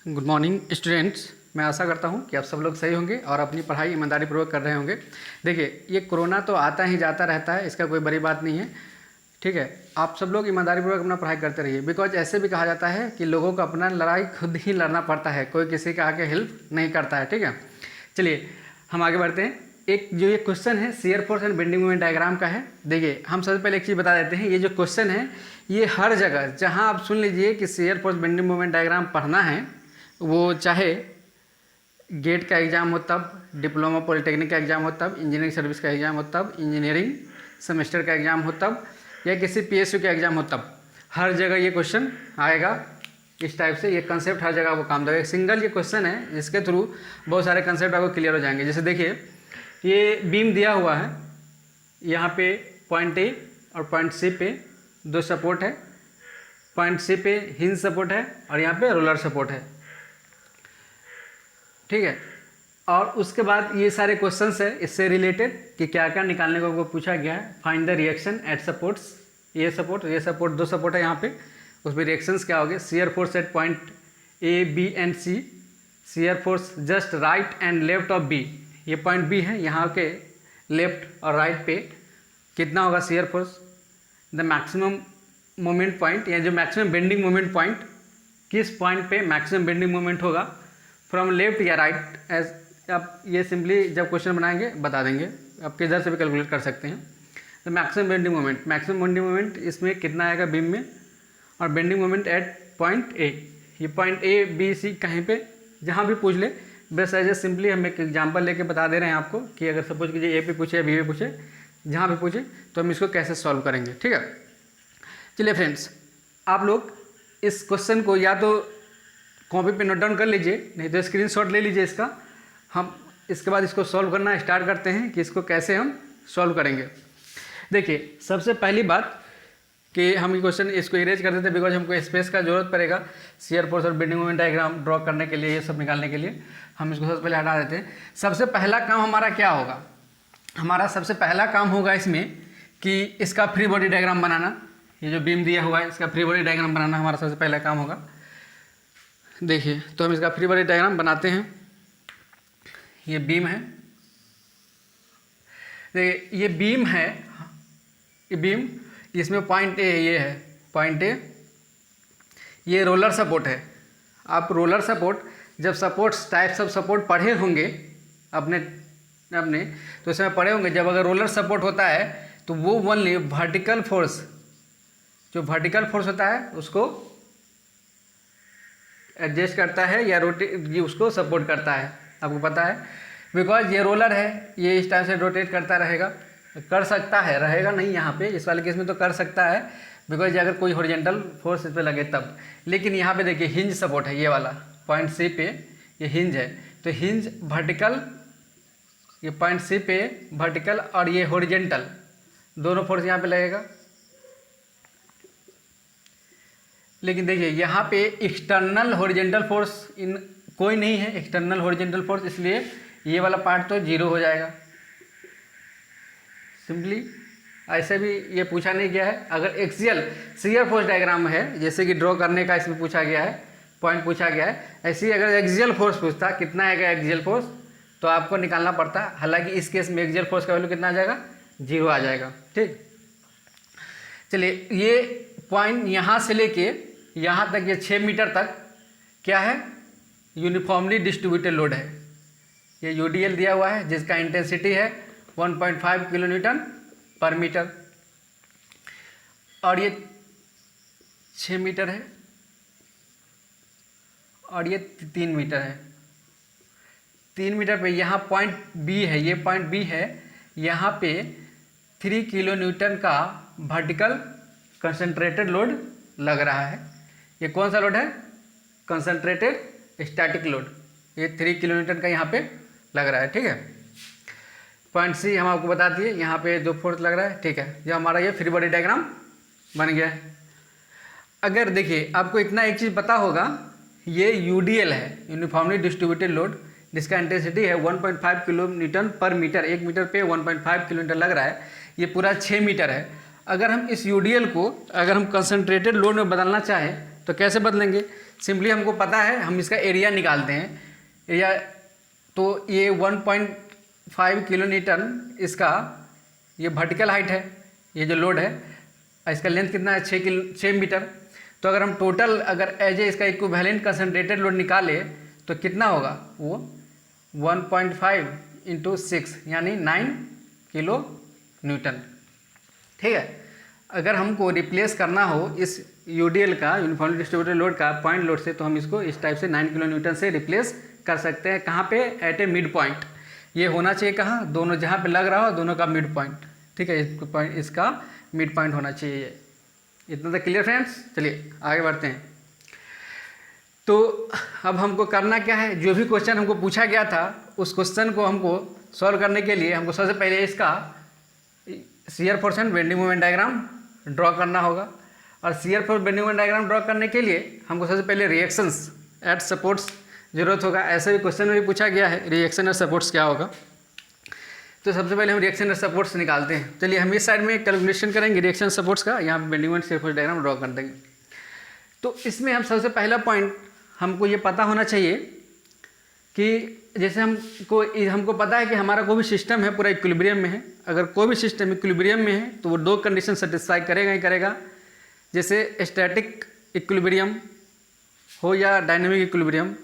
Good morning students. मैं आशा करता हूं कि आप सब लोग सही होंगे और अपनी पढ़ाई ईमानदारी पूर्वक कर रहे होंगे। देखिए, ये कोरोना तो आता ही जाता रहता है, इसका कोई बड़ी बात नहीं है। ठीक है, आप सब लोग ईमानदारी पूर्वक अपना पढ़ाई करते रहिए। बिकॉज ऐसे भी कहा जाता है कि लोगों को अपना लड़ाई खुद ही लड़ना पड़ता है, कोई किसी का आके हेल्प नहीं करता है। ठीक है, चलिए हम आगे बढ़ते हैं। एक जो ये क्वेश्चन है shear force and bending moment diagram का है। देखिए, हम सबसे पहले एक चीज़ बता देते हैं, ये जो क्वेश्चन है ये हर जगह जहाँ आप सुन लीजिए कि shear force bending moment diagram पढ़ना है, वो चाहे गेट का एग्ज़ाम हो तब, डिप्लोमा पॉलिटेक्निक का एग्ज़ाम हो तब, इंजीनियरिंग सर्विस का एग्ज़ाम हो तब, इंजीनियरिंग सेमेस्टर का एग्ज़ाम हो तब, या किसी पीएसयू का एग्ज़ाम हो तब, हर जगह ये क्वेश्चन आएगा। इस टाइप से ये कंसेप्ट हर जगह आपको काम देगा। एक सिंगल ये क्वेश्चन है जिसके थ्रू बहुत सारे कंसेप्ट आपको क्लियर हो जाएंगे। जैसे देखिए, ये बीम दिया हुआ है, यहाँ पे पॉइंट ए और पॉइंट सी पे दो सपोर्ट है, पॉइंट सी पे हिंज सपोर्ट है और यहाँ पे रोलर सपोर्ट है। ठीक है, और उसके बाद ये सारे क्वेश्चंस है इससे रिलेटेड कि क्या क्या निकालने को पूछा गया है। Find the reaction at supports, ये सपोर्ट दो सपोर्ट है यहाँ पे, उसमें रिएक्शंस क्या होंगे। Shear force at point A B and C, shear force just right and left of B, ये पॉइंट बी है, यहाँ के लेफ्ट और राइट पे कितना होगा shear force. The maximum moment point, या जो मैक्सिमम बेंडिंग मोमेंट पॉइंट, किस पॉइंट पे मैक्सिमम बेंडिंग मोमेंट होगा फ्रॉम लेफ्ट या राइट। एज आप ये सिंपली जब क्वेश्चन बनाएंगे बता देंगे, आप किधर से भी कैलकुलेट कर सकते हैं। तो मैक्सिमम बेंडिंग मोमेंट इसमें कितना आएगा बीम में, और बेंडिंग मोमेंट एट पॉइंट ए, ये पॉइंट ए बी सी कहीं पे जहाँ भी पूछ ले, बस एज ए सिंपली हम एक एग्जांपल लेके बता दे रहे हैं आपको कि अगर सपोज कीजिए ए पे पूछे या बी पे पूछे, जहाँ भी पूछे तो हम इसको कैसे सॉल्व करेंगे। ठीक है, चलिए फ्रेंड्स, आप लोग इस क्वेश्चन को या तो कॉपी पे नोट डाउन कर लीजिए, नहीं तो स्क्रीनशॉट ले लीजिए इसका। हम इसके बाद इसको सॉल्व करना स्टार्ट करते हैं कि इसको कैसे हम सॉल्व करेंगे। देखिए, सबसे पहली बात कि हम ये क्वेश्चन इसको इरेज कर देते हैं, बिकॉज हमको स्पेस का जरूरत पड़ेगा शियर फोर्स और बेंडिंग मोमेंट डायग्राम ड्रॉ करने के लिए, ये सब निकालने के लिए हम इसको सबसे पहले हटा देते हैं। सबसे पहला काम हमारा क्या होगा, हमारा सबसे पहला काम होगा इसमें कि इसका फ्री बॉडी डायग्राम बनाना। ये जो बीम दिया हुआ है इसका फ्री बॉडी डायग्राम बनाना हमारा सबसे पहला काम होगा। देखिए, तो हम इसका फ्री बॉडी डायग्राम बनाते हैं। ये बीम है, देखिए ये बीम है, ये बीम, इसमें पॉइंट ए ये है, पॉइंट ए, ये रोलर सपोर्ट है। आप रोलर सपोर्ट जब सपोर्ट्स टाइप्स ऑफ सपोर्ट पढ़े होंगे अपने तो इसमें पढ़े होंगे, जब अगर रोलर सपोर्ट होता है तो वो ओनली वर्टिकल फोर्स, जो वर्टिकल फोर्स होता है उसको एडजस्ट करता है या रोटेट, उसको सपोर्ट करता है। आपको पता है, बिकॉज ये रोलर है, ये इस टाइप से रोटेट करता रहेगा, कर सकता है, रहेगा नहीं यहाँ पे, इस वाले केस में तो कर सकता है, बिकॉज अगर कोई हॉरिजॉन्टल फोर्स इस पर लगे तब। लेकिन यहाँ पे देखिए हिंज सपोर्ट है, ये वाला पॉइंट सी पे ये हिंज है, तो हिंज वर्टिकल, ये पॉइंट सी पे वर्टिकल और ये हॉरिजॉन्टल, दोनों फोर्स यहाँ पे लगेगा। लेकिन देखिए यहाँ पे एक्सटर्नल हॉरिजॉन्टल फोर्स इन कोई नहीं है, एक्सटर्नल हॉरिजॉन्टल फोर्स, इसलिए ये वाला पार्ट तो जीरो हो जाएगा। सिंपली ऐसे भी ये पूछा नहीं गया है। अगर एक्सियल शियर फोर्स डायग्राम है, जैसे कि ड्रॉ करने का इसमें पूछा गया है, पॉइंट पूछा गया है, ऐसे ही अगर एक्सियल फोर्स पूछता कितना आएगा एक्सियल फोर्स, तो आपको निकालना पड़ता। हालांकि इस केस में एक्सियल फोर्स का वैल्यू कितना आ जाएगा, जीरो आ जाएगा। ठीक, चलिए ये पॉइंट यहाँ से लेके यहाँ तक, ये 6 मीटर तक क्या है, यूनिफॉर्मली डिस्ट्रीब्यूटेड लोड है। ये यूडीएल दिया हुआ है जिसका इंटेंसिटी है 1.5 किलो न्यूटन पर मीटर, और ये 6 मीटर है और ये 3 मीटर है। 3 मीटर पे यहाँ पॉइंट बी है, ये पॉइंट बी है, यहाँ पे 3 किलो न्यूटन का वर्टिकल कंसंट्रेटेड लोड लग रहा है। ये कौन सा लोड है, कंसंट्रेटेड स्टैटिक लोड, ये 3 किलो न्यूटन का यहाँ पे लग रहा है। ठीक है, पॉइंट सी हम आपको बता दिए, यहाँ पे 2 फोर्स लग रहा है। ठीक है, जो हमारा ये फ्री बॉडी डायग्राम बन गया है। अगर देखिए आपको इतना एक चीज़ पता होगा, ये यूडीएल है, यूनिफॉर्मली डिस्ट्रीब्यूटेड लोड, जिसका इंटेंसिटी है 1.5 किलो न्यूटन पर मीटर, 1 मीटर पे 1.5 किलो न्यूटन लग रहा है, ये पूरा 6 मीटर है। अगर हम इस यूडीएल को अगर हम कंसंट्रेटेड लोड में बदलना चाहें तो कैसे बदलेंगे, सिंपली हमको पता है, हम इसका एरिया निकालते हैं। एरिया तो ये 1.5 किलो न्यूटन इसका ये वर्टिकल हाइट है, ये जो लोड है, इसका लेंथ कितना है 6 मीटर। तो अगर हम टोटल अगर एज ए इसका इक्विवेलेंट कंसनट्रेटेड लोड निकाले तो कितना होगा, वो 1.5 × 6 यानी 9 किलो न्यूटन। ठीक है, अगर हमको रिप्लेस करना हो इस यूडीएल का, यूनिफॉर्मली डिस्ट्रीब्यूटेड लोड का पॉइंट लोड से, तो हम इसको इस टाइप से 9 किलो न्यूटन से रिप्लेस कर सकते हैं। कहाँ पे, एट ए मिड पॉइंट। ये होना चाहिए कहाँ, दोनों जहाँ पे लग रहा हो दोनों का मिड पॉइंट। ठीक है, इसका मिड पॉइंट होना चाहिए। इतना तो क्लियर फ्रेंड्स। चलिए आगे बढ़ते हैं। तो अब हमको करना क्या है, जो भी क्वेश्चन हमको पूछा गया था उस क्वेश्चन को हमको सॉल्व करने के लिए हमको सबसे पहले इसका shear force and bending moment diagram draw करना होगा। और shear force bending moment diagram draw करने के लिए हमको सबसे पहले रिएक्शंस एट सपोर्ट्स जरूरत होगा। ऐसे भी क्वेश्चन में भी पूछा गया है रिएक्शन एट सपोर्ट्स क्या होगा। तो सबसे पहले हम रिएक्शन एट सपोर्ट्स निकालते हैं। चलिए हम इस साइड में कैलकुलेशन करेंगे रिएक्शन सपोर्ट्स का, यहाँ पे bending moment shear force diagram draw कर देंगे। तो इसमें हम सबसे पहला पॉइंट हमको ये पता होना चाहिए कि जैसे हमको पता है कि हमारा कोई भी सिस्टम है पूरा इक्विलिब्रियम में है। अगर कोई भी सिस्टम इक्विलिब्रियम में है तो वो दो कंडीशन सेटिस्फाई करेगा ही करेगा, जैसे स्टैटिक इक्विलिब्रियम हो या डायनेमिक इक्विलिब्रियम,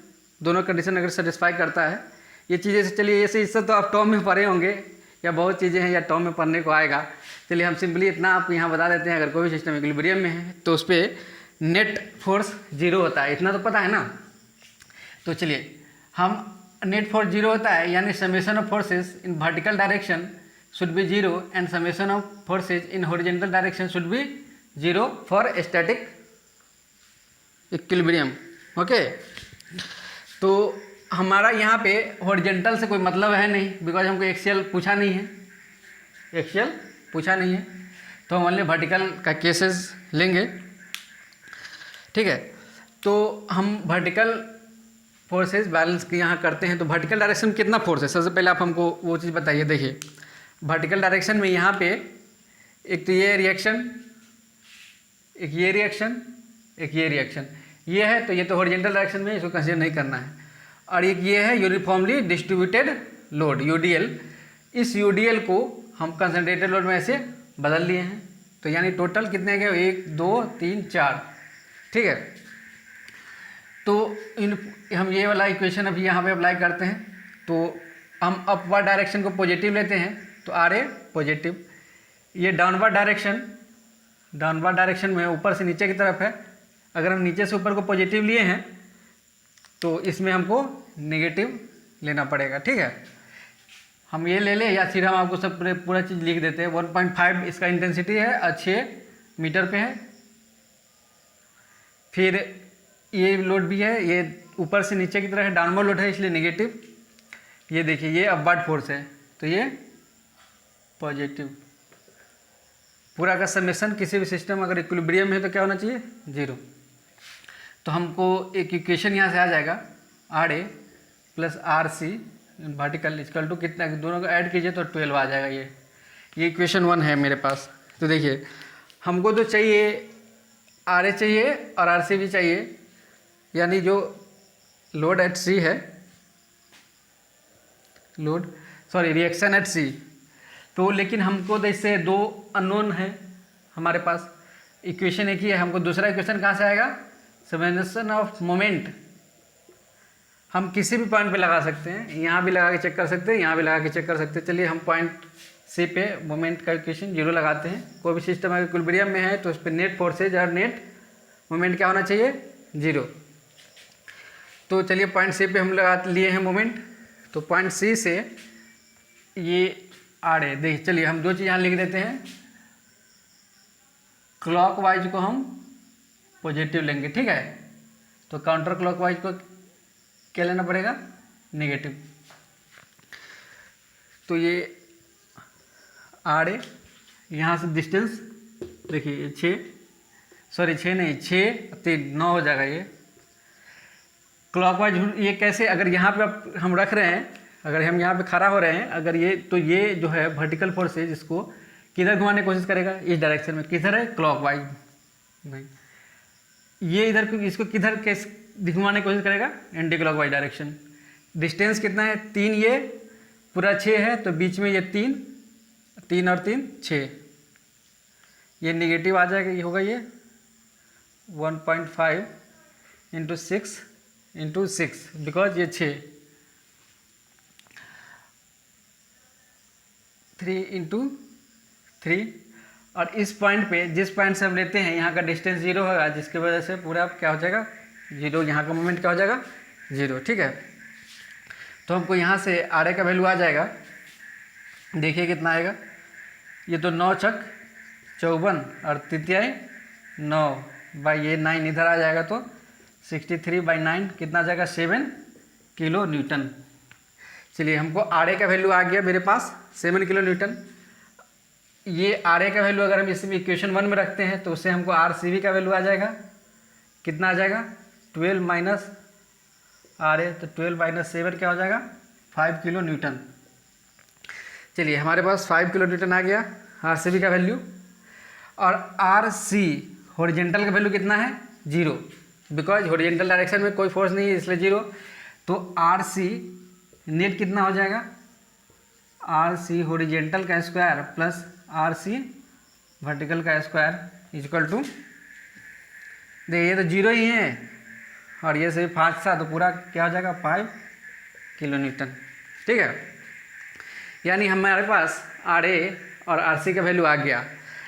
दोनों कंडीशन अगर सेटिस्फाई करता है। ये चीज़ें से चलिए ऐसे इससे तो आप टर्म में पढ़े होंगे या बहुत चीज़ें हैं या टर्म में पढ़ने को आएगा। चलिए हम सिंपली इतना आपको यहाँ बता देते हैं, अगर कोई भी सिस्टम इक्विलिब्रियम में है तो उस पर नेट फोर्स 0 होता है, इतना तो पता है ना। तो चलिए हम नेट फोर्स 0 होता है, यानी summation of forces in vertical direction should be 0 and summation of forces in horizontal direction should be 0 for static equilibrium. Okay, तो हमारा यहाँ पे हॉरिजॉन्टल से कोई मतलब है नहीं, बिकॉज हमको एक्सियल पूछा नहीं है, एक्सियल पूछा नहीं है, तो हम ओनली वर्टिकल का केसेस लेंगे। ठीक है, तो हम वर्टिकल फोर्सेस बैलेंस यहाँ करते हैं। तो वर्टिकल डायरेक्शन में कितना फोर्स है, सबसे पहले आप हमको वो चीज़ बताइए। देखिए वर्टिकल डायरेक्शन में यहाँ पे एक तो ये रिएक्शन, एक ये रिएक्शन, एक ये रिएक्शन, ये है, तो ये तो हॉरिजॉन्टल डायरेक्शन में, इसको कंसीडर नहीं करना है। और एक ये है यूनिफॉर्मली डिस्ट्रीब्यूटेड लोड यूडीएल। इस यूडीएल को हम कंसंट्रेटेड लोड में ऐसे बदल लिए हैं। तो यानी टोटल कितने गए, 1 2 3 4। ठीक है, तो हम ये वाला इक्वेशन अभी यहाँ पे अप्लाई करते हैं। तो हम अपवर्ड डायरेक्शन को पॉजिटिव लेते हैं, तो आर ए पॉजिटिव। ये डाउनवर्ड डायरेक्शन में ऊपर से नीचे की तरफ है। अगर हम नीचे से ऊपर को पॉजिटिव लिए हैं तो इसमें हमको नेगेटिव लेना पड़ेगा। ठीक है, हम ये ले लें या फिर हम आपको सब पूरा चीज़ लिख देते हैं। 1.5 इसका इंटेंसिटी है और 6 मीटर पे है। फिर ये लोड भी है, ये ऊपर से नीचे की तरफ है, डाउनवर्ड लोड है इसलिए नेगेटिव। ये देखिए ये अपवर्ड फोर्स है तो ये पॉजिटिव। पूरा का समेशन किसी भी सिस्टम अगर इक्विलिब्रियम है तो क्या होना चाहिए, 0। तो हमको एक इक्वेशन यहाँ से आ जाएगा, R A plus R C vertical equal to कितना, दोनों को ऐड कीजिए तो 12 आ जाएगा। ये इक्वेशन 1 है मेरे पास। तो देखिए हमको तो चाहिए आर ए चाहिए और आर सी भी चाहिए, यानी जो लोड एट सी है, रिएक्शन एट सी। तो लेकिन हमको तो इससे 2 अननोन है हमारे पास, इक्वेशन एक ही है। हमको दूसरा इक्वेशन कहाँ से आएगा, समेशन ऑफ मोमेंट। हम किसी भी पॉइंट पे लगा सकते हैं, यहाँ भी लगा के चेक कर सकते हैं, यहाँ भी लगा के चेक कर सकते हैं। चलिए हम पॉइंट सी पे मोमेंट का इक्वेशन 0 लगाते हैं। कोई भी सिस्टम अगर इक्विलिब्रियम में है तो उस पर नेट फोर्सेज और नेट मोमेंट क्या होना चाहिए, 0। तो चलिए पॉइंट सी पे हम लगा लिए हैं मोमेंट। तो पॉइंट सी से ये आर ए, देखिए चलिए हम 2 चीज़ यहाँ लिख देते हैं। क्लॉकवाइज को हम पॉजिटिव लेंगे, ठीक है। तो काउंटर क्लॉकवाइज को क्या लेना पड़ेगा, नेगेटिव। तो ये आर ए, यहाँ से डिस्टेंस देखिए 6 नहीं 6 3 9 हो जाएगा। ये क्लॉकवाइज ये कैसे, अगर यहाँ पे हम रख रहे हैं, अगर हम यहाँ पे खड़ा हो रहे हैं, अगर ये तो ये जो है वर्टिकल फोर्सेज इसको किधर घुमाने की कोशिश करेगा, इस डायरेक्शन में। किधर है, क्लॉकवाइज। नहीं, ये इधर इसको किधर कैसे घुमाने की कोशिश करेगा एंटी क्लॉकवाइज डायरेक्शन। डिस्टेंस कितना है 3, ये पूरा 6 है, तो बीच में ये 3 और 3 6, ये निगेटिव आ जाएगा, ये होगा ये 1.5 इंटू 6 बिकॉज ये 6, 3 इंटू 3, और इस पॉइंट पे जिस पॉइंट से हम लेते हैं यहाँ का डिस्टेंस 0 होगा, जिसकी वजह से पूरा क्या हो जाएगा 0, यहाँ का मोमेंट क्या हो जाएगा 0, ठीक है। तो हमको यहाँ से आर ए का वैल्यू आ जाएगा, देखिए कितना आएगा, ये तो 9 छक 54 और 3/9 बाई ये 9 इधर आ जाएगा, तो 63/9 कितना आ जाएगा 7 किलो न्यूटन। चलिए हमको आर ए का वैल्यू आ गया मेरे पास 7 किलो न्यूटन। ये आर ए का वैल्यू अगर हम इसमें इक्वेशन 1 में रखते हैं तो उससे हमको आर सी बी का वैल्यू आ जाएगा, कितना आ जाएगा 12 माइनस आर ए, तो 12 - 7 क्या हो जाएगा 5 किलो न्यूटन। चलिए हमारे पास 5 किलो न्यूटन आ गया आर सी बी का वैल्यू, और आर सी हॉरिजेंटल का वैल्यू कितना है 0, बिकॉज हॉरिजेंटल डायरेक्शन में कोई फोर्स नहीं है इसलिए 0। तो आर सी नेट कितना हो जाएगा, आर सी हॉरिजेंटल का square plus R C vertical का स्क्वायर इक्वल टू, देखिए ये तो 0 ही है और ये से 5 था, तो पूरा क्या हो जाएगा 5 किलो न्यूटन, ठीक है। यानी हमारे पास आर ए और आर सी का वैल्यू आ गया।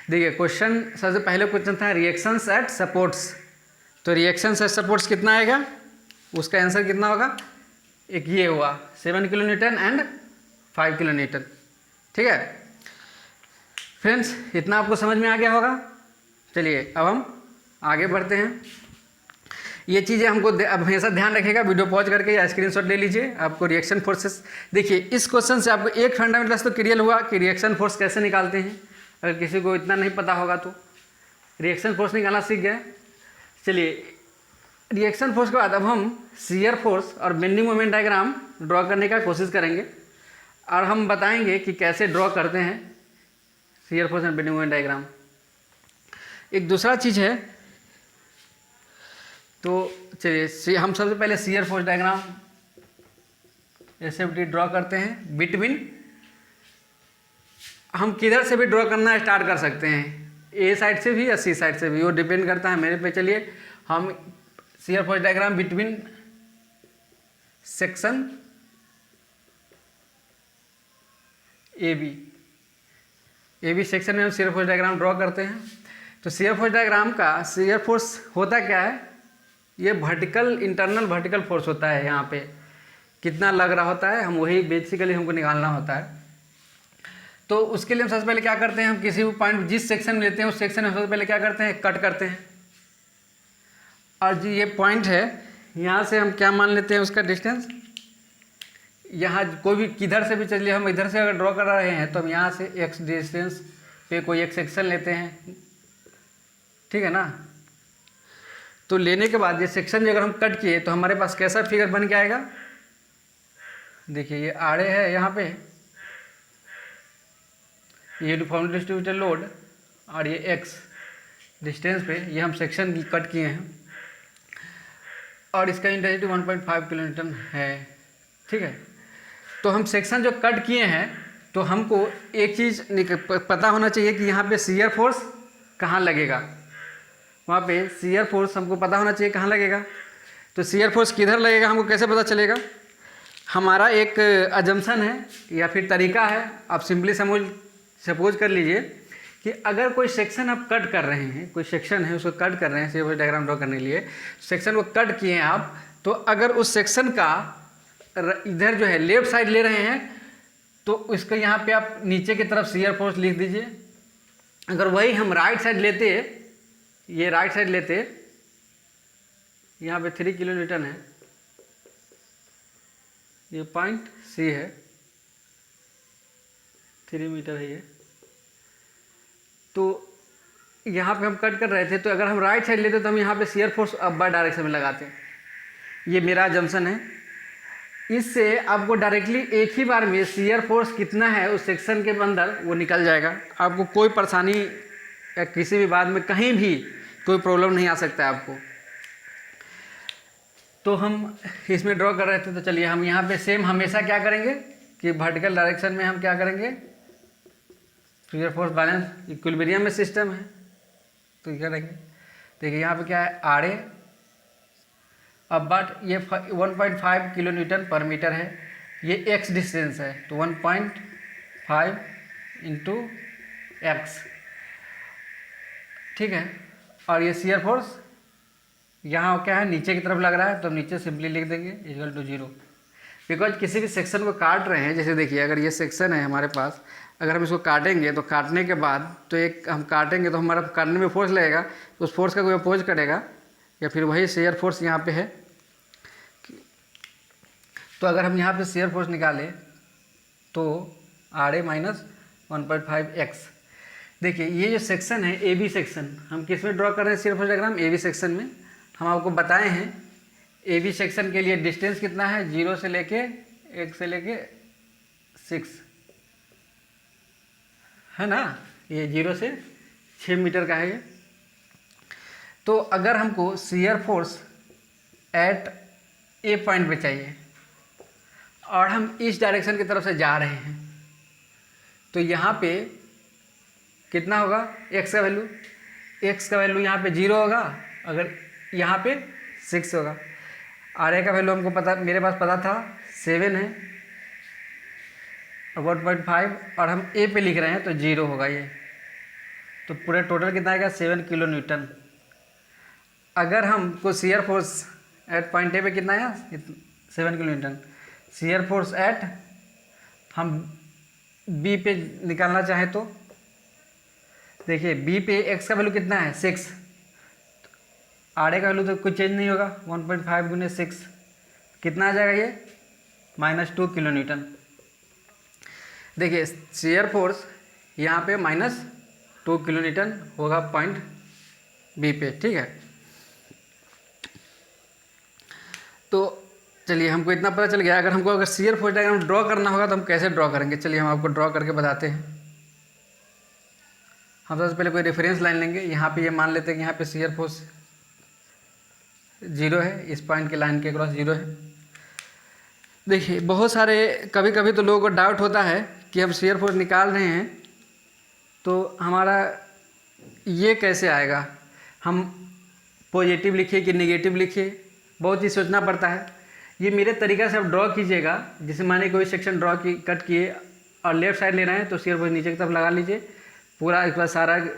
देखिए क्वेश्चन, सबसे पहले क्वेश्चन था रिएक्शंस एट सपोर्ट्स, तो रिएक्शंस एट सपोर्ट्स कितना आएगा, उसका आंसर कितना होगा, एक ये हुआ 7 kilo Newton and 5 kilo Newton, ठीक है। फ्रेंड्स इतना आपको समझ में आ गया होगा। चलिए अब हम आगे बढ़ते हैं। ये चीज़ें हमको अब हमेशा ध्यान रखिएगा, वीडियो पॉज करके या स्क्रीनशॉट ले लीजिए। आपको रिएक्शन फोर्सेस, देखिए इस क्वेश्चन से आपको एक फंडामेंटल्स तो क्लियर हुआ कि रिएक्शन फोर्स कैसे निकालते हैं। अगर किसी को इतना नहीं पता होगा तो रिएक्शन फोर्स निकालना सीख गए। चलिए रिएक्शन फोर्स के बाद अब हम शियर फोर्स और बेंडिंग मोमेंट डायग्राम ड्रॉ करने का कोशिश करेंगे, और हम बताएंगे कि कैसे ड्रॉ करते हैं shear force and bending moment diagram. एक दूसरा चीज़ है, तो चलिए हम सबसे पहले shear force diagram SFD draw करते हैं बिटवीन, हम किधर से भी ड्रॉ करना स्टार्ट कर सकते हैं, ए साइड से भी या सी साइड से भी, वो डिपेंड करता है मेरे पे। चलिए हम shear force diagram between section A B section में हम शियर फोर्स डायग्राम ड्रॉ करते हैं। तो शियर फोर्स डायग्राम का शियर फोर्स होता क्या है, ये वर्टिकल इंटरनल वर्टिकल फोर्स होता है, यहाँ पे कितना लग रहा होता है, हम वही बेसिकली हमको निकालना होता है। तो उसके लिए हम सबसे पहले क्या करते हैं, हम किसी भी पॉइंट जिस सेक्शन में लेते हैं उस सेक्शन में सबसे पहले क्या करते हैं, कट करते हैं। और जो ये पॉइंट है यहाँ से हम क्या मान लेते हैं उसका डिस्टेंस, यहाँ कोई भी किधर से भी चलिए, हम इधर से अगर ड्रॉ कर रहे हैं तो हम यहाँ से एक्स डिस्टेंस पे कोई एक सेक्शन लेते हैं, ठीक है ना। तो लेने के बाद ये सेक्शन अगर हम कट किए तो हमारे पास कैसा फिगर बन के आएगा, देखिए ये आड़े है यहाँ पे, ये यूनिफॉर्मली डिस्ट्रीब्यूटेड लोड, और ये एक्स डिस्टेंस पे ये हम सेक्शन कट किए हैं, और इसका इंटेंसिटी 1.5 किलो न्यूटन है, ठीक है। तो हम सेक्शन जो कट किए हैं, तो हमको एक चीज़ पता होना चाहिए कि यहाँ पे शियर फोर्स कहाँ लगेगा, वहाँ पे शियर फोर्स हमको पता होना चाहिए कहाँ लगेगा। तो शियर फोर्स किधर लगेगा हमको कैसे पता चलेगा, हमारा एक अजम्पशन है या फिर तरीका है, आप सिंपली सपोज कर लीजिए कि अगर कोई सेक्शन आप कट कर रहे हैं, कोई सेक्शन है उसको कट कर रहे हैं शियर फोर्स डायग्राम ड्रॉ करने के लिए, सेक्शन को कट किए हैं आप, तो अगर उस सेक्शन का इधर जो है लेफ्ट साइड ले रहे हैं तो उसको यहाँ पे आप नीचे की तरफ शियर फोर्स लिख दीजिए। अगर वही हम राइट साइड लेते, ये राइट साइड लेते, यहाँ पे 3 किलो न्यूटन है, ये पॉइंट सी है, 3 मीटर है ये, तो यहाँ पे हम कट कर रहे थे, तो अगर हम राइट साइड लेते तो हम यहाँ पे शियर फोर्स अपवर्ड डायरेक्शन में लगाते। ये मेरा जंक्शन है, इससे आपको डायरेक्टली एक ही बार में शियर फोर्स कितना है उस सेक्शन के अंदर वो निकल जाएगा, आपको कोई परेशानी या किसी भी बात में कहीं भी कोई प्रॉब्लम नहीं आ सकता है आपको। तो हम इसमें ड्रॉ कर रहे थे, तो चलिए हम यहाँ पे सेम हमेशा क्या करेंगे कि वर्टिकल डायरेक्शन में हम क्या करेंगे, शियर फोर्स बैलेंस इक्विलिब्रियम में सिस्टम है तो क्या करेंगे, देखिए यहाँ पे क्या है आर ए, अब बट ये 1.5 किलो न्यूटन पर मीटर है, ये एक्स डिस्टेंस है तो 1.5 इंटू एक्स, ठीक है। और ये शियर फोर्स यहाँ क्या है नीचे की तरफ लग रहा है तो हम नीचे सिंपली लिख देंगे इक्वल टू 0, बिकॉज किसी भी सेक्शन को काट रहे हैं, जैसे देखिए अगर ये सेक्शन है हमारे पास, अगर हम इसको काटेंगे तो काटने के बाद तो एक हम काटेंगे तो हमारा काटने में फोर्स लगेगा, तो उस फोर्स का कोई अपोज करेगा या फिर वही शेयर फोर्स यहाँ पे है। तो अगर हम यहाँ पे शेयर फोर्स निकालें तो आर ए माइनस 1.5 एक्स, देखिए ये जो सेक्शन है ए बी सेक्शन, हम किस में ड्रॉ कर रहे हैं shear force diagram, A B section में। हम आपको बताए हैं ए बी सेक्शन के लिए डिस्टेंस कितना है, 0 से लेके 1 से लेके 6 है ना, ये 0 से 6 मीटर का है ये। तो अगर हमको शियर फोर्स एट ए पॉइंट पे चाहिए और हम इस डायरेक्शन की तरफ से जा रहे हैं, तो यहाँ पे कितना होगा, एक्स का वैल्यू यहाँ पे 0 होगा, अगर यहाँ पे 6 होगा। आर ए का वैल्यू हमको पता, मेरे पास पता था 7 है और 1.5 और हम ए पे लिख रहे हैं तो 0 होगा ये, तो पूरे टोटल कितना आएगा 7 किलो न्यूटन। अगर हमको शियर फोर्स एट पॉइंट ए पे कितना आया 7 kilo Newton, shear force eight हम बी पे निकालना चाहें तो देखिए बी पे एक्स का वैल्यू कितना है 6, आर ए का वैल्यू तो कुछ चेंज नहीं होगा, 1.5 गुने 6 कितना आ जाएगा ये -2 किलो न्यूटन। देखिए शियर फोर्स यहाँ पे -2 किलो न्यूटन होगा पॉइंट बी पे, ठीक है। तो चलिए हमको इतना पता चल गया। अगर शियर फोर्स डायग्राम ड्रॉ करना होगा तो हम कैसे ड्रॉ करेंगे, चलिए हम आपको ड्रॉ करके बताते हैं। हम सबसे पहले कोई रेफरेंस लाइन लेंगे, यहाँ पे ये मान लेते हैं कि यहाँ पे शियर फोर्स 0 है, इस पॉइंट के लाइन के क्रॉस 0 है। देखिए बहुत सारे कभी कभी तो लोगों को डाउट होता है कि हम शियर फोर्स निकाल रहे हैं तो हमारा ये कैसे आएगा, हम पॉजिटिव लिखिए कि नेगेटिव लिखिए, बहुत चीज़ सोचना पड़ता है। ये मेरे तरीक़ा से आप ड्रॉ कीजिएगा, जैसे माने कोई सेक्शन कट किए और लेफ्ट साइड ले रहे हैं तो शियर फोर्स नीचे की तरफ लगा लीजिए, पूरा एक बार सारा जो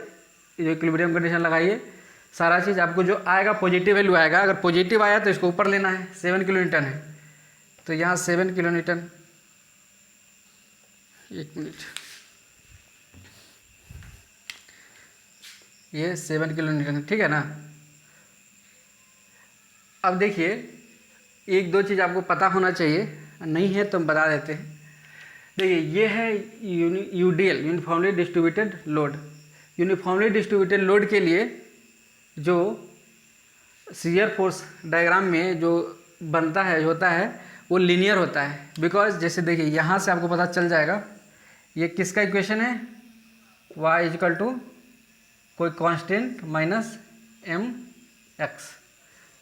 इक्विलिब्रियम कंडीशन लगाइए, सारा चीज़ आपको जो आएगा पॉजिटिव वैल्यू आएगा। अगर पॉजिटिव आया तो इसको ऊपर लेना है, 7 किलो न्यूटन है तो यहाँ 7 किलो न्यूटन, एक मिनट, ये 7 किलो न्यूटन, ठीक है ना। अब देखिए एक दो चीज़ आपको पता होना चाहिए, नहीं है तो हम बता देते हैं। देखिए ये है UDL, uniformly distributed load. Uniformly distributed load के लिए जो शियर फोर्स डायग्राम में जो बनता है होता है वो लीनियर होता है, बिकॉज जैसे देखिए यहाँ से आपको पता चल जाएगा ये किसका इक्वेशन है, y इजकल टू कोई कांस्टेंट माइनस एम एक्स,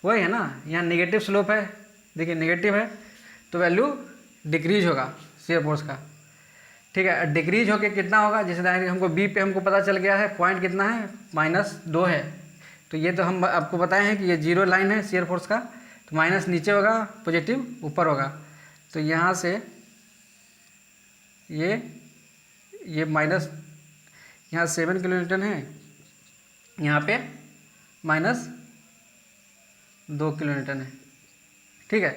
वही है ना। यहाँ नेगेटिव स्लोप है, देखिए नेगेटिव है तो वैल्यू डिक्रीज होगा शियर फोर्स का, ठीक है। डिक्रीज होके कितना होगा, जैसे हमको बी पे हमको पता चल गया है पॉइंट कितना है -2 है, तो ये तो हम आपको बताए हैं कि ये 0 लाइन है शियर फोर्स का, तो माइनस नीचे होगा पॉजिटिव ऊपर होगा, तो यहाँ से ये माइनस, यहाँ 7 किलो न्यूटन है, यहाँ पे -2 किलो न्यूटन है, ठीक है।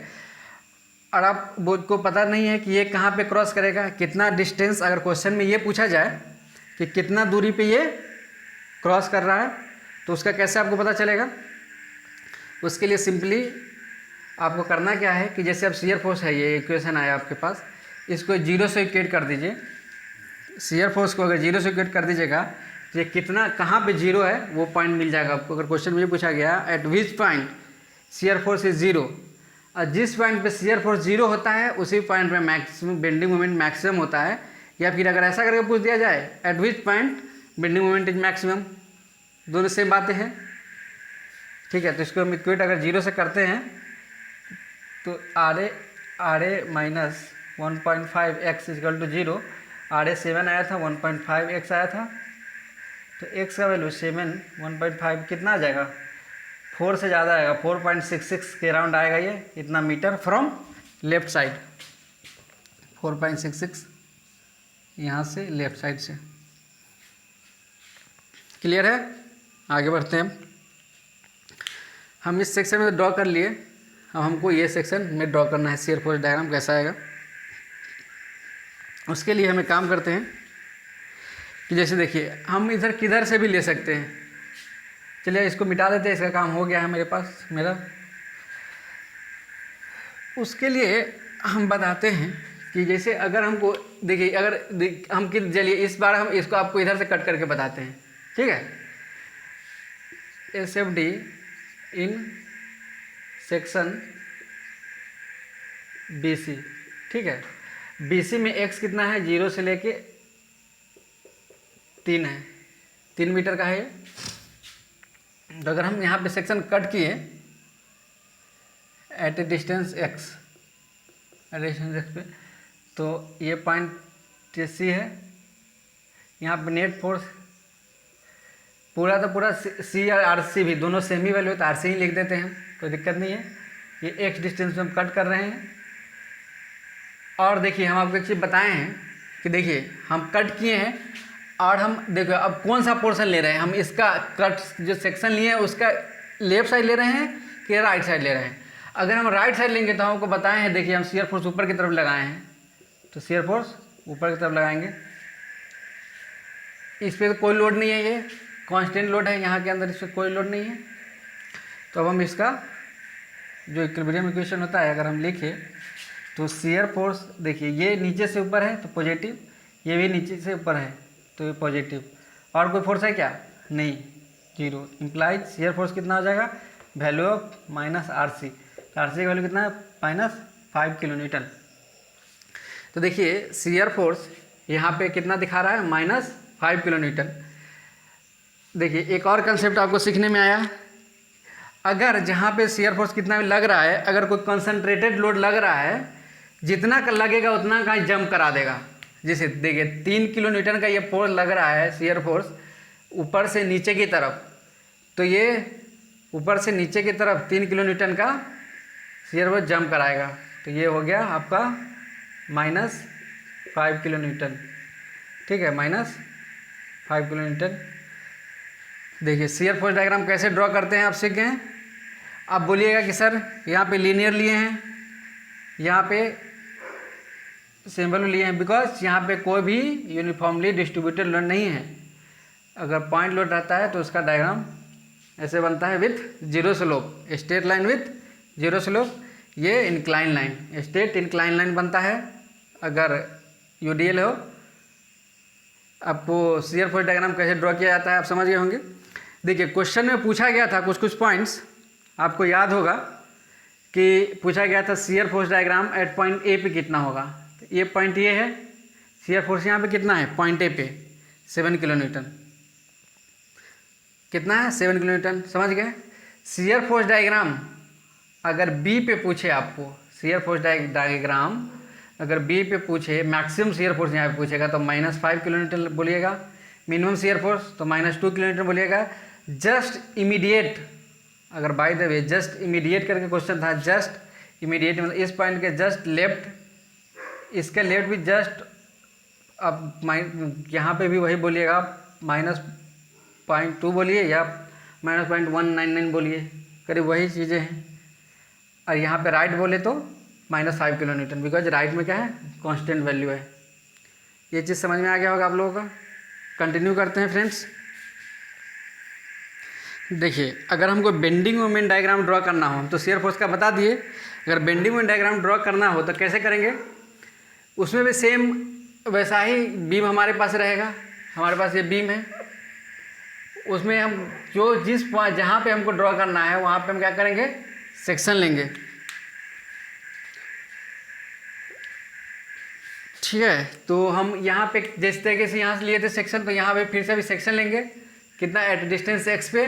और आप को पता नहीं है कि ये कहाँ पे क्रॉस करेगा, कितना डिस्टेंस, अगर क्वेश्चन में ये पूछा जाए कि कितना दूरी पे ये क्रॉस कर रहा है तो उसका कैसे आपको पता चलेगा। उसके लिए सिंपली आपको करना क्या है कि जैसे अब शियर फोर्स है, ये इक्वेशन आया आपके पास, इसको 0 से इक्वेट कर दीजिए। शियर फोर्स को अगर 0 से इक्वेट कर दीजिएगा तो ये कितना कहाँ पे 0 है वो पॉइंट मिल जाएगा आपको। अगर क्वेश्चन में ये पूछा गया eight which point shear force is 0, और जिस पॉइंट पे शियर फोर्स 0 होता है उसी पॉइंट पे मैक्सिमम बेंडिंग मोमेंट मैक्सिमम होता है, या फिर अगर ऐसा करके पूछ दिया जाए eight which point bending moment is maximum, दोनों सेम बातें हैं, ठीक है। तो इसको हम इक्वेट अगर 0 से करते हैं तो R A minus 1.5 X equal to 0, R A 7 आया था, 1.5 एक्स आया था, तो एक्स का वैल्यू 7 1.5 कितना आ जाएगा, 4 से ज़्यादा आएगा, 4.66 के राउंड आएगा ये इतना मीटर फ्रॉम लेफ्ट साइड, 4.66 यहाँ से लेफ्ट साइड से। क्लियर है? आगे बढ़ते हैं। हम इस सेक्शन में ड्रॉ कर लिए, अब हमको ये सेक्शन में ड्रॉ करना है, शियर फोर्स डायग्राम कैसा आएगा। उसके लिए हमें काम करते हैं कि जैसे देखिए हम इधर किधर से भी ले सकते हैं। चलिए इसको मिटा देते हैं, इसका काम हो गया है मेरे पास मेरा। उसके लिए हम बताते हैं कि जैसे अगर हमको देखिए अगर हम चलिए इस बार हम इसको आपको इधर से कट करके बताते हैं, ठीक है। S F D in section B C, ठीक है। बी सी में एक्स कितना है, 0 से लेके 3 है, 3 मीटर का है ये। तो अगर हम यहाँ पे सेक्शन कट किए एट ए डिस्टेंस एक्स, पे, तो ये पॉइंट सी है। यहाँ पे नेट फोर्स पूरा तो पूरा सी और आर सी भी दोनों सेम ही वैल्यू है, तो आर सी ही लिख देते हैं, कोई दिक्कत नहीं है। ये एक्स डिस्टेंस में हम कट कर रहे हैं। और देखिए हम आपको एक चीज़ बताए हैं कि देखिए हम कट किए हैं और हम देखो अब कौन सा पोर्शन ले रहे हैं, हम इसका कट जो सेक्शन लिए हैं उसका लेफ्ट साइड ले रहे हैं कि राइट साइड ले रहे हैं। अगर हम राइट साइड लेंगे तो हमको बताए हैं, देखिए हम शियर फोर्स ऊपर की तरफ लगाए हैं, तो शियर फोर्स ऊपर की तरफ लगाएंगे। इस पर तो कोई लोड नहीं है, ये कांस्टेंट लोड है यहाँ के अंदर, इस पर कोई लोड नहीं है। तो अब हम इसका जो इक्विलिब्रियम इक्वेशन होता है अगर हम लिखें तो शियर फोर्स देखिए ये नीचे से ऊपर है तो पॉजिटिव, ये भी नीचे से ऊपर है तो ये पॉजिटिव, और कोई फोर्स है क्या, नहीं, 0। इम्प्लाइज शियर फोर्स कितना हो जाएगा, value of minus R C, R C का वैल्यू कितना है, -5 किलो न्यूटन। तो देखिए शियर फोर्स यहाँ पे कितना दिखा रहा है, -5 किलो न्यूटन। देखिए एक और कंसेप्ट आपको सीखने में आया, अगर जहाँ पे शियर फोर्स कितना लग रहा है, अगर कोई कंसंट्रेटेड लोड लग रहा है, जितना का लगेगा उतना का जंप करा देगा। जैसे देखिए 3 किलो न्यूटन का ये फोर्स लग रहा है शियर फोर्स ऊपर से नीचे की तरफ, तो ये ऊपर से नीचे की तरफ 3 किलो न्यूटन का शियर फोर्स जंप कराएगा। तो ये हो गया आपका -5 किलो न्यूटन, ठीक है, -5 किलो न्यूटन। देखिए शियर फोर्स डायग्राम कैसे ड्रॉ करते हैं आप सीख गए। आप बोलिएगा कि सर यहाँ पे लीनियर लिए हैं, यहाँ पे सिंबल लिए हैं, बिकॉज यहाँ पे कोई भी यूनिफॉर्मली डिस्ट्रीब्यूटेड लोड नहीं है। अगर पॉइंट लोड रहता है तो उसका डायग्राम ऐसे बनता है with 0 slope, straight line with 0 slope, ये incline line, straight incline line बनता है। अगर यूडीएल हो, आपको शियर फोर्स डायग्राम कैसे ड्रॉ किया जाता है आप समझ गए होंगे। देखिए क्वेश्चन में पूछा गया था कुछ पॉइंट्स, आपको याद होगा कि पूछा गया था shear force diagram eight point ए पे कितना होगा। तो ये पॉइंट ये है, शियर फोर्स यहाँ पे कितना है, पॉइंट ए पे 7 किलो न्यूटन, कितना है 7 किलो न्यूटन, समझ गए। शियर फोर्स डायग्राम अगर बी पे पूछे आपको, शियर फोर्स डायग्राम अगर बी पे पूछे, मैक्सिमम शियर फोर्स यहाँ पे पूछेगा तो -5 किलो न्यूटन बोलिएगा, मिनिमम शियर फोर्स तो -2 किलो न्यूटन बोलिएगा। जस्ट इमीडिएट, अगर by the way just immediate करके क्वेश्चन था, जस्ट इमीडिएट मतलब इस पॉइंट के जस्ट लेफ्ट, इसके लेफ्ट भी जस्ट, अब यहाँ पे भी वही बोलिएगा, -0.2 बोलिए या -0.199 बोलिए, करीब वही चीज़ें हैं। और यहाँ पे राइट बोले तो -5 किलो न्यूटन, बिकॉज राइट में क्या है, कांस्टेंट वैल्यू है। ये चीज़ समझ में आ गया होगा आप लोगों का। कंटिन्यू करते हैं फ्रेंड्स। देखिए अगर हमको बेंडिंग मोमेंट डायग्राम ड्रॉ करना हो, तो शियर फोर्स का बता दिए, अगर बेंडिंग मोमेंट डायग्राम ड्रॉ करना हो तो कैसे करेंगे, उसमें भी सेम वैसा ही बीम हमारे पास रहेगा। हमारे पास ये बीम है, उसमें हम जो जिस पॉइंट जहाँ पे हमको ड्रॉ करना है वहाँ पे हम क्या करेंगे, सेक्शन लेंगे, ठीक है। तो हम यहाँ पे जिस तरीके से यहाँ से लिए थे सेक्शन, तो यहाँ पे फिर से भी सेक्शन लेंगे, कितना, एट डिस्टेंस एक्स पे।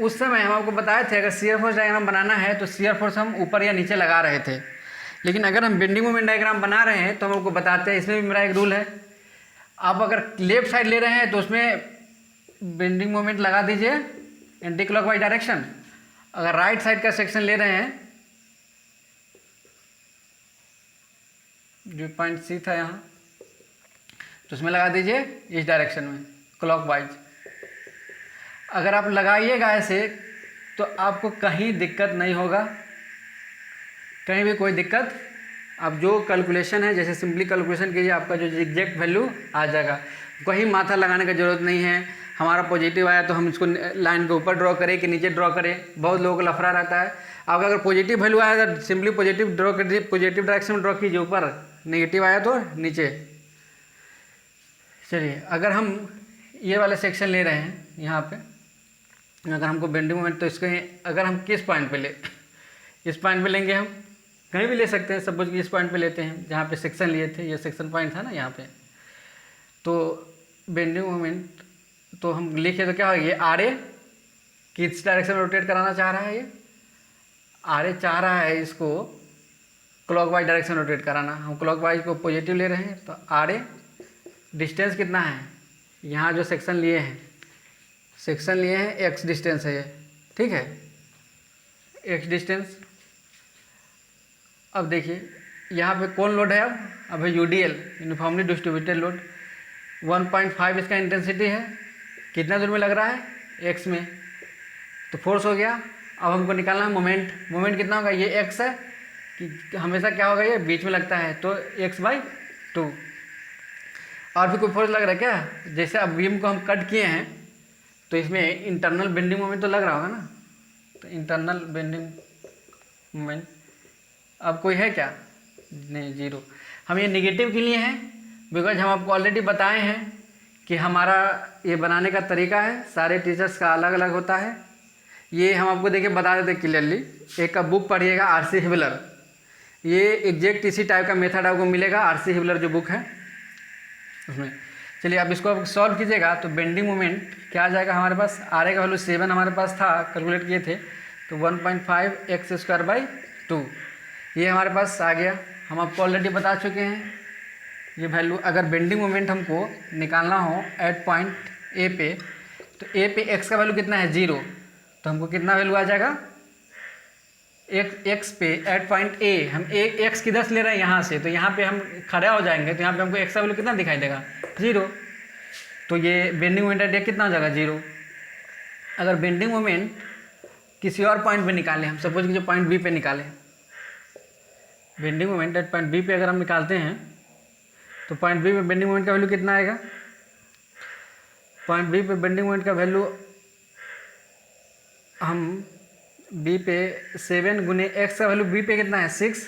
उस समय हम आपको बताए थे अगर शियर फोर्स डायग्राम बनाना है तो शियर फोर्स हम ऊपर या नीचे लगा रहे थे, लेकिन अगर हम बेंडिंग मोमेंट डायग्राम बना रहे हैं तो हम आपको बताते हैं, इसमें भी मेरा एक रूल है, आप अगर लेफ्ट साइड ले रहे हैं तो उसमें बेंडिंग मोमेंट लगा दीजिए एंटी क्लॉकवाइज डायरेक्शन। अगर राइट साइड का सेक्शन ले रहे हैं, जो पॉइंट सी था यहाँ, तो उसमें लगा दीजिए इस डायरेक्शन में क्लॉकवाइज। अगर आप लगाइएगा ऐसे तो आपको कहीं दिक्कत नहीं होगा, कहीं भी कोई दिक्कत। आप जो कैलकुलेशन है जैसे सिंपली कैलकुलेशन कीजिए, आपका जो एग्जैक्ट वैल्यू आ जाएगा। कहीं माथा लगाने की ज़रूरत नहीं है। हमारा पॉजिटिव आया तो हम इसको लाइन के ऊपर ड्रॉ करें कि नीचे ड्रॉ करें, बहुत लोगों को लफड़ा रहता है। आपका अगर पॉजिटिव वैल्यू आया तो सिंपली पॉजिटिव ड्रॉ कर दीजिए, पॉजिटिव डायरेक्शन में ड्रॉ कीजिए ऊपर, नेगेटिव आया तो नीचे। चलिए, अगर हम ये वाला सेक्शन ले रहे हैं यहाँ पे, अगर हमको बेंडिंग मोमेंट, तो इसके अगर हम किस पॉइंट पे ले, इस पॉइंट पे लेंगे, हम कहीं भी ले सकते हैं, सपोज कि इस पॉइंट पे लेते हैं जहाँ पे सेक्शन लिए थे, ये सेक्शन पॉइंट था ना यहाँ पे, तो बेंडिंग मोमेंट तो हम लिखे तो क्या होगा, ये आर ए किस डायरेक्शन में रोटेट कराना चाह रहा है, ये आर ए चाह रहा है इसको क्लॉकवाइज डायरेक्शन रोटेट कराना। हम क्लॉकवाइज को पॉजिटिव ले रहे हैं, तो आर ए डिस्टेंस कितना है, यहाँ जो सेक्शन लिए हैं, सेक्शन लिए हैं एक्स डिस्टेंस है ये, ठीक है, एक्स डिस्टेंस। अब देखिए यहाँ पे कौन लोड है, अब है यूडीएल, यूनिफॉर्मली डिस्ट्रीब्यूटेड लोड। 1.5 इसका इंटेंसिटी है, कितना दूर में लग रहा है, एक्स में, तो फोर्स हो गया। अब हमको निकालना है मोमेंट। मोमेंट कितना होगा, ये एक्स है कि हमेशा क्या होगा, ये बीच में लगता है, तो x/2। और भी कोई फोर्स लग रहा है क्या, जैसे अब बीम को हम कट किए हैं तो इसमें इंटरनल बेंडिंग मोमेंट तो लग रहा होगा ना, तो इंटरनल बेंडिंग मोमेंट अब कोई है क्या, नहीं, जीरो। हम ये नेगेटिव के लिए हैं बिकॉज हम आपको ऑलरेडी बताए हैं कि हमारा ये बनाने का तरीका है, सारे टीचर्स का अलग अलग होता है। ये हम आपको देखिए बता देते क्लियरली, एक का बुक पढ़िएगा आरसी हिबलर, ये एग्जैक्ट इसी टाइप का मेथड आपको मिलेगा, आरसी हिबलर जो बुक है उसमें। चलिए अब इसको आप सॉल्व कीजिएगा तो बेंडिंग मोमेंट क्या आ जाएगा हमारे पास, आर ए का वैल्यू 7 हमारे पास था, कैलकुलेट किए थे, तो 1.5 x²/2 ये हमारे पास आ गया। हम आपको ऑलरेडी बता चुके हैं ये वैल्यू। अगर बेंडिंग मोमेंट हमको निकालना हो एट पॉइंट ए पे, तो ए पे एक्स का वैल्यू कितना है, 0, तो हमको कितना वैल्यू आ जाएगा, एक्स पे एट पॉइंट ए, हम एक्स किधर से ले रहे हैं, यहाँ से, तो यहाँ पे हम खड़ा हो जाएंगे तो यहाँ पे हमको एक्स का वैल्यू कितना दिखाई देगा, 0, तो ये बेंडिंग मोमेंट एट ए कितना हो जाएगा, 0। अगर बेंडिंग मोमेंट किसी और पॉइंट पे निकालें, हम सपोज कि जो पॉइंट बी पे निकालें, bending moment at point B पे अगर हम निकालते हैं तो पॉइंट बी पे बेंडिंग मोमेंट का वैल्यू कितना आएगा, पॉइंट बी पे बेंडिंग मोमेंट का वैल्यू हम बी पे 7 गुने एक्स का वैल्यू बी पे कितना है, 6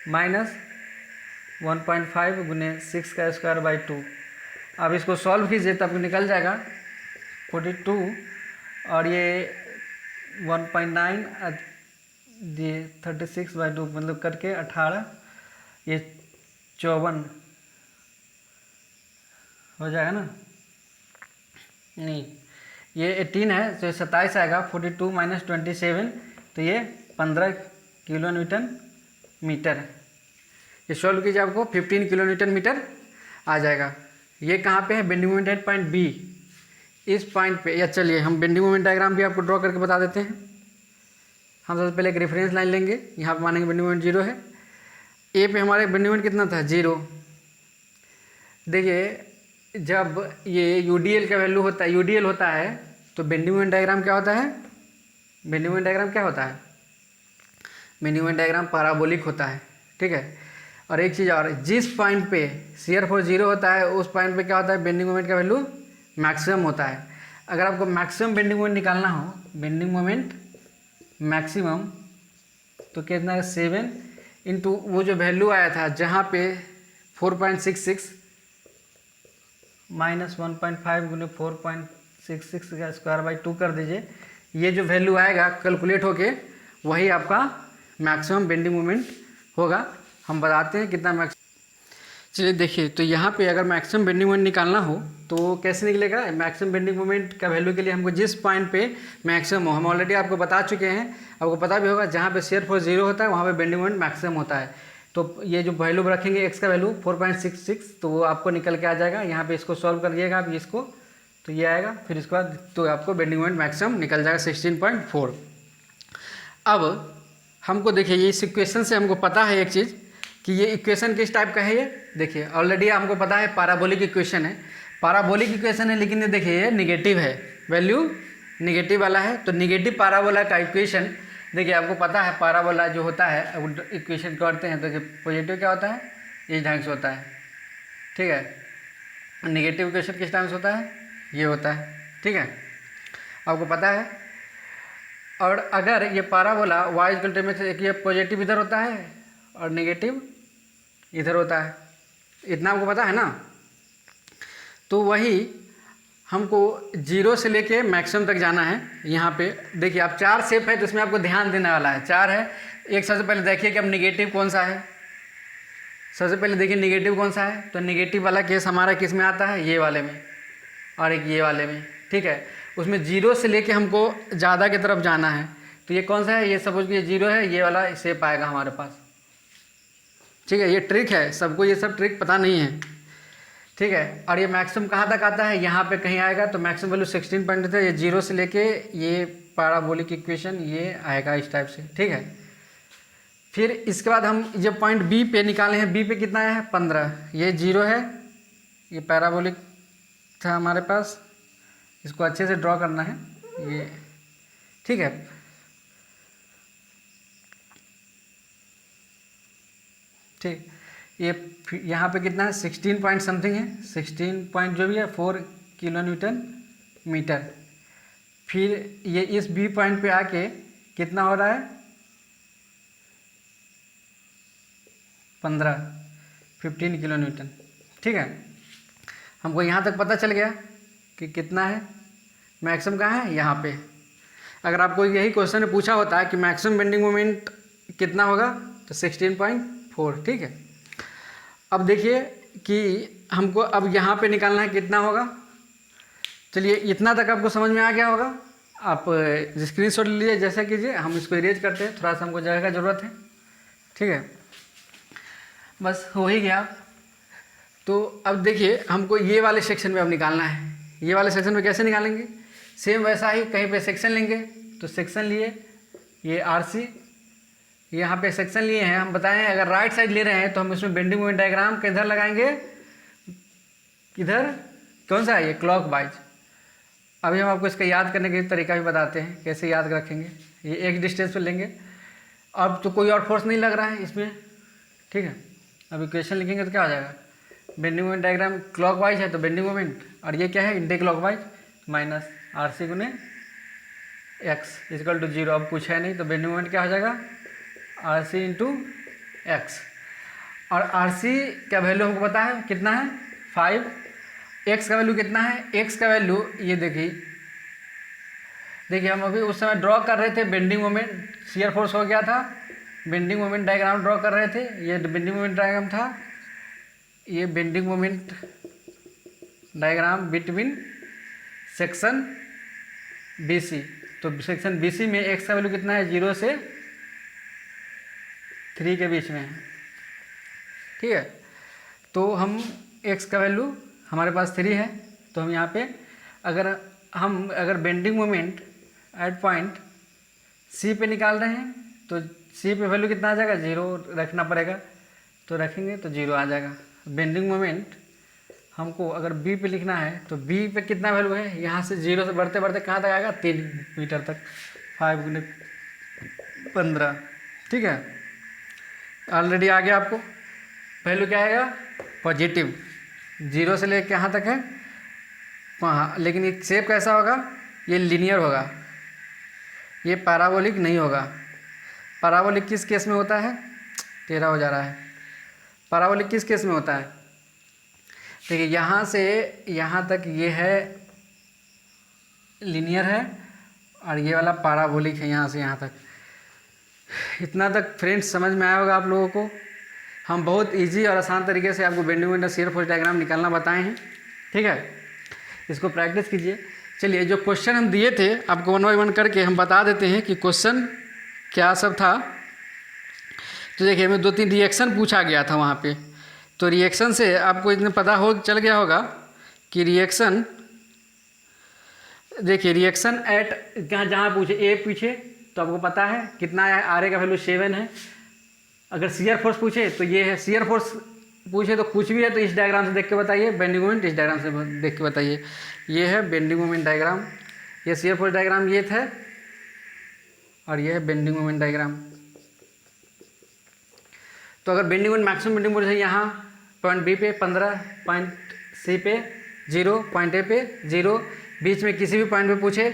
माइनस 1.5 गुने 6² 2। अब इसको सॉल्व कीजिए तब निकल जाएगा 42, और ये 1.9 ये 36/2 मतलब करके 18, ये 54 हो जाएगा ना, नहीं ये 18 है तो 27 आएगा, 42 माइनस 27, तो ये 15 किलो न्यूटन मीटर है। ये सॉल्व कीजिए आपको 15 किलो न्यूटन मीटर आ जाएगा। ये कहाँ पे है, bending moment at point B, इस पॉइंट पे। या चलिए हम बेंडिंग मोमेंट डायग्राम भी आपको ड्रॉ करके बता देते हैं। हम सबसे पहले एक रेफरेंस लाइन लेंगे, यहाँ पे मानेंगे बेंडिंग मोमेंट 0 है, ए पे हमारे बेंडिंग मोमेंट कितना था, 0। देखिए जब ये यूडीएल का वैल्यू होता है, यूडीएल होता है, तो बेंडिंग मोमेंट डायग्राम क्या होता है, बेंडिंग मोमेंट डायग्राम क्या होता है, बेंडिंग मोमेंट डायग्राम पैराबोलिक होता है, ठीक है। और एक चीज़ और, जिस पॉइंट पे शियर फोर्स 0 होता है उस पॉइंट पे क्या होता है, बेंडिंग मोमेंट का वैल्यू मैक्सिमम होता है। अगर आपको मैक्सिमम बेंडिंग मोमेंट निकालना हो, बेंडिंग मोमेंट मैक्सिमम, तो कितना है, 7 इंटू वो जो वैल्यू आया था जहाँ पे 4.66 माइनस 1.5 गुने 4.66 का स्क्वायर/2 कर दीजिए। ये जो वैल्यू आएगा कैलकुलेट होके वही आपका मैक्सिमम बेंडिंग मोमेंट होगा। हम बताते हैं कितना मैक्स। चलिए देखिए, तो यहाँ पे अगर मैक्सिमम बेंडिंग मोमेंट निकालना हो तो कैसे निकलेगा। मैक्सिमम बेंडिंग मोमेंट का वैल्यू के लिए हमको जिस पॉइंट पे मैक्सिमम हो, हम ऑलरेडी आपको बता चुके हैं, आपको पता भी होगा, जहाँ पे शेयर फोर्स 0 होता है वहाँ पे बेंडिंग मोमेंट मैक्सिमम होता है। तो ये जो वैल्यू रखेंगे एक्स का वैल्यू 4.66, तो वो आपको निकल के आ जाएगा। यहाँ पे इसको सॉल्व करिएगा आप इसको, तो ये आएगा, फिर इसके बाद तो आपको बेंडिंग मोमेंट मैक्सिमम निकल जाएगा 16.4। अब हमको देखिए, ये इस इक्वेशन से हमको पता है एक चीज़ कि ये इक्वेशन किस टाइप का है। ये देखिए ऑलरेडी हमको पता है पैराबोलिक इक्वेशन है, पैराबोलिक इक्वेशन है, लेकिन ये देखिए ये निगेटिव है, वैल्यू निगेटिव वाला है। तो निगेटिव पैराबोला का इक्वेशन देखिए आपको पता है, पैराबोला जो होता है अब इक्वेशन करते हैं तो पॉजिटिव क्या होता है, इस ढंग से होता है, ठीक है। निगेटिव इक्वेशन किस ढंग से होता है, ये होता है, ठीक है, आपको पता है। और अगर ये पैराबोला वाई इक्वल में से एक ये पॉजिटिव इधर होता है और नेगेटिव इधर होता है, इतना आपको पता है ना। तो वही हमको 0 से लेके मैक्सिमम तक जाना है। यहाँ पे देखिए आप 4 शेप है तो इसमें आपको ध्यान देने वाला है, 4 है। एक सबसे पहले देखिए कि अब निगेटिव कौन सा है, सबसे पहले देखिए निगेटिव कौन सा है। तो निगेटिव वाला केस हमारा किस में आता है, ये वाले में, और एक ये वाले में, ठीक है। उसमें 0 से लेके हमको ज़्यादा की तरफ जाना है। तो ये कौन सा है, ये सपोज कि ये 0 है, ये वाला शेप आएगा हमारे पास, ठीक है। ये ट्रिक है, सबको ये सब ट्रिक पता नहीं है, ठीक है। और ये मैक्सिमम कहाँ तक आता है, यहाँ पे कहीं आएगा। तो मैक्सिमम वैल्यू 16 पॉइंट थे, ये 0 से लेके ये पैराबोलिक इक्वेशन ये आएगा इस टाइप से, ठीक है। फिर इसके बाद हम जब पॉइंट बी पे निकाले हैं, बी पे कितना है 15, ये 0 है, ये पैराबोलिक था हमारे पास, इसको अच्छे से ड्रॉ करना है ये, ठीक है। ठीक, ये यहाँ पे कितना है 16 पॉइंट समथिंग है, 16 पॉइंट जो भी है 4 किलो न्यूटन मीटर। फिर ये इस बी पॉइंट पे आके कितना हो रहा है 15 किलो न्यूटन, ठीक है। हमको यहाँ तक पता चल गया कि कितना है मैक्सिमम, कहाँ है यहाँ पे। अगर आपको यही क्वेश्चन पूछा होता है कि मैक्सिमम बेंडिंग मोमेंट कितना होगा, तो 16.4, ठीक है। अब देखिए कि हमको अब यहाँ पे निकालना है कितना होगा। चलिए इतना तक आपको समझ में आ गया होगा। आप स्क्रीनशॉट लीजिए, जैसा कीजिए, हम इसको इरेज करते हैं, थोड़ा सा हमको जगह का ज़रूरत है, ठीक है। बस हो ही गया। तो अब देखिए हमको ये वाले सेक्शन में अब निकालना है। ये वाले सेक्शन में कैसे निकालेंगे, सेम वैसा ही, कहीं पे सेक्शन लेंगे तो सेक्शन लिए, ये आरसी, यहाँ पे सेक्शन लिए हैं। हम बताएं अगर राइट साइड ले रहे हैं तो हम इसमें बेंडिंग मोमेंट डायग्राम किधर लगाएंगे, इधर, कौन सा है ये, क्लॉक वाइज। अभी हम आपको इसका याद करने का तरीका भी बताते हैं, कैसे याद रखेंगे। ये एक डिस्टेंस पे लेंगे, अब तो कोई और फोर्स नहीं लग रहा है इसमें, ठीक है। अब इक्वेशन लिखेंगे तो क्या हो जाएगा, bending moment diagram clock wise है तो बेंडिंग मोमेंट, और ये क्या है anti clock wise, minus RC गुने एक्स इक्वल टू 0। अब कुछ है नहीं तो बेंडिंग मोमेंट क्या हो जाएगा, आरसी इंटू एक्स। और आरसी का वैल्यू हमको पता है कितना है 5, एक्स का वैल्यू कितना है, एक्स का वैल्यू ये देखिए हम अभी उस समय ड्रॉ कर रहे थे बेंडिंग मोमेंट, शियर फोर्स हो गया था, बेंडिंग मोमेंट डायग्राम ड्रॉ कर रहे थे। ये बेंडिंग मोमेंट डायग्राम था, ये bending moment diagram between section BC। तो सेक्शन BC में एक्स का वैल्यू कितना है, 0 से 3 के बीच में है, ठीक है। तो हम एक्स का वैल्यू हमारे पास 3 है, तो हम यहाँ पे अगर bending moment at point C पे निकाल रहे हैं तो C पे वैल्यू कितना आ जाएगा, 0 रखना पड़ेगा, तो रखेंगे तो 0 आ जाएगा। बेंडिंग मोमेंट हमको अगर B पे लिखना है तो B पे कितना वैल्यू है, यहाँ से 0 से बढ़ते बढ़ते कहाँ तक आएगा, 3 मीटर तक, 5 गुने 15, ठीक है। ऑलरेडी आ गया आपको वैल्यू क्या आएगा, पॉजिटिव, 0 से लेकर कहाँ तक है वहाँ। लेकिन ये शेप कैसा होगा, ये लीनियर होगा, ये पैराबोलिक नहीं होगा। पैराबोलिक किस केस में होता है, टेढ़ा हो जा रहा है। पैराबोलिक किस केस में होता है, देखिए यहाँ से यहाँ तक ये है लीनियर है, और ये वाला पैराबोलिक है यहाँ से यहाँ तक। इतना तक फ्रेंड्स समझ में आया होगा आप लोगों को। हम बहुत इजी और आसान तरीके से आपको बेंडिंग मोमेंट और शियर फोर्स डायग्राम निकालना बताए हैं। ठीक है, इसको प्रैक्टिस कीजिए। चलिए, जो क्वेश्चन हम दिए थे आपको 1 बाय 1 करके हम बता देते हैं कि क्वेश्चन क्या सब था। तो देखिए, हमें 2-3 रिएक्शन पूछा गया था वहाँ पे। तो रिएक्शन से आपको इतना पता चल गया होगा कि रिएक्शन, देखिए रिएक्शन एट जहाँ पूछे ए पूछे तो आपको पता है कितना है, आर ए का वैल्यू 7 है। अगर शियर फोर्स पूछे तो ये है, शियर फोर्स पूछे तो कुछ भी है तो इस डायग्राम से देख के बताइए, बेंडिंग मोमेंट इस डायग्राम से देख के बताइए। ये है बेंडिंग मोमेंट डायग्राम, ये शियर फोर्स डायग्राम ये था, और ये है बेंडिंग मोमेंट डायग्राम। तो अगर bending moment maximum bending moment है यहाँ पॉइंट बी पे 15, पॉइंट सी पे 0, पॉइंट ए पे 0, बीच में किसी भी पॉइंट पे पूछे,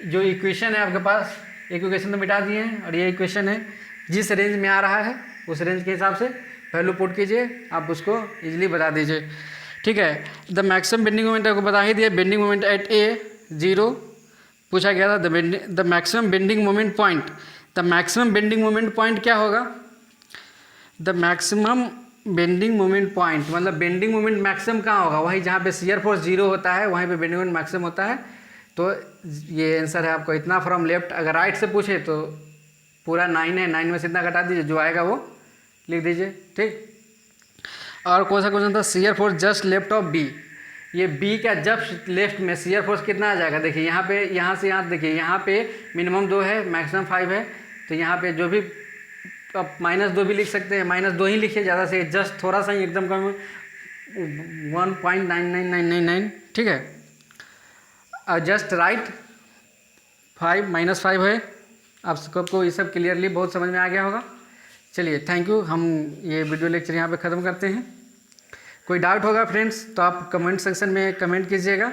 जो इक्वेशन है आपके पास, एक इक्वेशन तो मिटा दिए हैं और ये इक्वेशन है, जिस रेंज में आ रहा है उस रेंज के हिसाब से वैल्यू पुट कीजिए, आप उसको इजीली बता दीजिए। ठीक है, द मैक्सिमम बेंडिंग मोमेंट आपको बता ही दिया, बेंडिंग मोमेंट एट ए 0 पूछा गया था। The maximum bending moment point, the maximum bending moment point क्या होगा? The maximum bending moment point मतलब बेंडिंग मोमेंट मैक्सिमम कहाँ होगा? वहीं जहाँ पे शियर फोर्स 0 होता है वहीं पे बेंडिंग मोमेंट मैक्सिमम होता है। तो ये आंसर है आपको इतना फ्रॉम लेफ्ट। अगर राइट से पूछे तो पूरा 9 है, 9 में से इतना घटा दीजिए, जो आएगा वो लिख दीजिए। ठीक, और कौन सा क्वेश्चन था? Shear force just left of B, ये बी का जस्ट लेफ्ट में शियर फोर्स कितना आ जाएगा? देखिए यहाँ पे, यहाँ से यहाँ देखिए, यहाँ पे मिनिमम 2 है, मैक्सिमम 5 है, तो यहाँ पे जो भी आप -2 भी लिख सकते हैं, -2 ही लिखिए, ज़्यादा से जस्ट थोड़ा सा ही एकदम कम 1.99999। ठीक है, और जस्ट राइट 5 -5 है। आप सबको ये सब क्लियरली बहुत समझ में आ गया होगा। चलिए, थैंक यू। हम ये वीडियो लेक्चर यहाँ पे ख़त्म करते हैं। कोई डाउट होगा फ्रेंड्स तो आप कमेंट सेक्शन में कमेंट कीजिएगा।